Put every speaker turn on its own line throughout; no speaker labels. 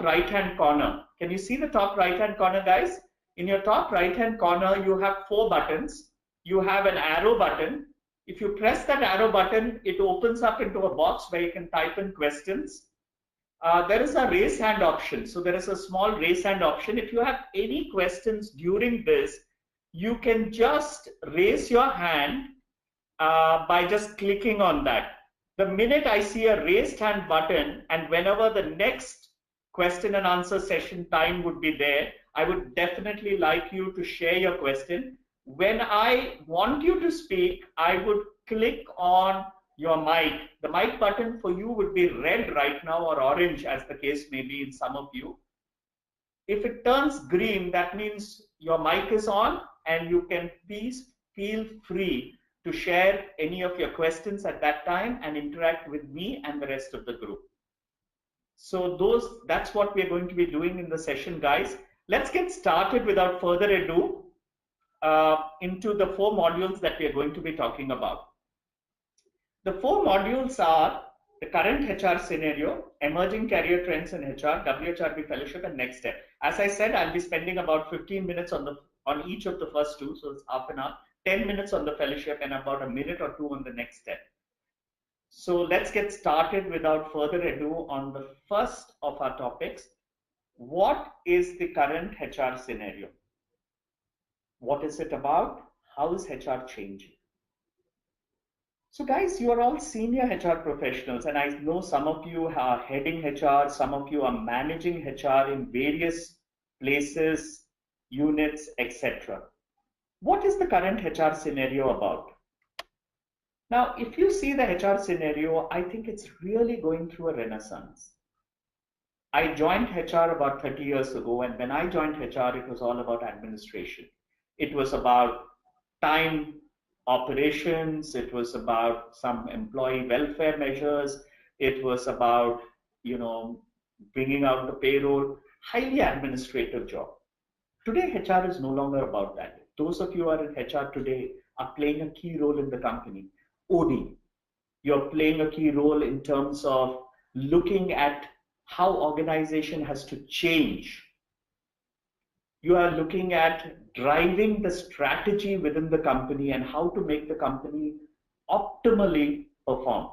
top right-hand corner. Can you see the top right-hand corner, guys? In your top right-hand corner, you have 4 buttons. You have an arrow button. If you press that arrow button, it opens up into a box where you can type in questions. There is a raise hand option. So there is a small raise hand option. If you have any questions during this, you can just raise your hand by just clicking on that. The minute I see a raised hand button, and whenever the next question and answer session time would be there, I would definitely like you to share your question. When I want you to speak, I would click on your mic. The mic button for you would be red right now, or orange as the case may be in some of you. If it turns green, that means your mic is on, and you can please feel free to share any of your questions at that time and interact with me and the rest of the group. So that's what we're going to be doing in the session, guys. Let's get started without further ado into the 4 modules that we are going to be talking about. The 4 modules are the current HR scenario, emerging career trends in HR, WHRB fellowship, and next step. As I said, I'll be spending about 15 minutes on each of the first 2, so it's half an hour, 10 minutes on the fellowship, and about a minute or 2 on the next step. So let's get started without further ado on the first of our topics. What is the current HR scenario? What is it about? How is HR changing? So guys, you are all senior HR professionals, and I know some of you are heading HR, some of you are managing HR in various places, units, etc. What is the current HR scenario about? Now, if you see the HR scenario, I think it's really going through a renaissance. I joined HR about 30 years ago, and when I joined HR, it was all about administration. It was about time operations, it was about some employee welfare measures, it was about, bringing out the payroll, highly administrative job. Today, HR is no longer about that. Those of you who are in HR today are playing a key role in the company. OD, you're playing a key role in terms of looking at how organization has to change. You are looking at driving the strategy within the company and how to make the company optimally perform.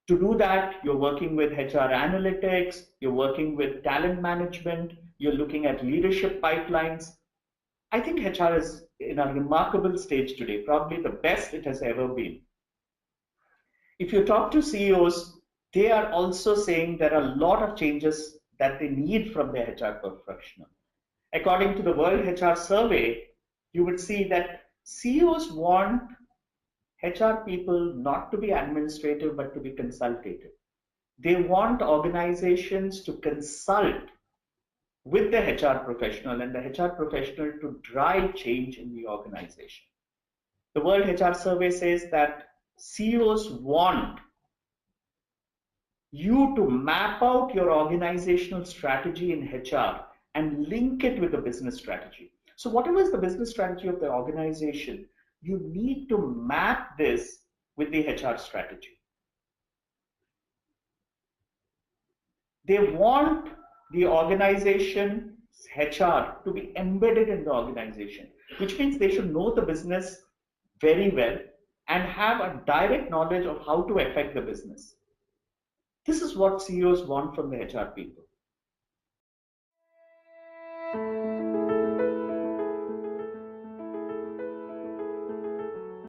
To do that, you're working with HR analytics, you're working with talent management, you're looking at leadership pipelines. I think HR is in a remarkable stage today, probably the best it has ever been. If you talk to CEOs, they are also saying there are a lot of changes that they need from their HR professional. According to the World HR Survey, you would see that CEOs want HR people not to be administrative, but to be consultative. They want organizations to consult with the HR professional and the HR professional to drive change in the organization. The World HR Survey says that CEOs want you to map out your organizational strategy in HR and link it with the business strategy. So whatever is the business strategy of the organization, you need to map this with the HR strategy. They want the organization's HR to be embedded in the organization, which means they should know the business very well and have a direct knowledge of how to affect the business. This is what CEOs want from the HR people.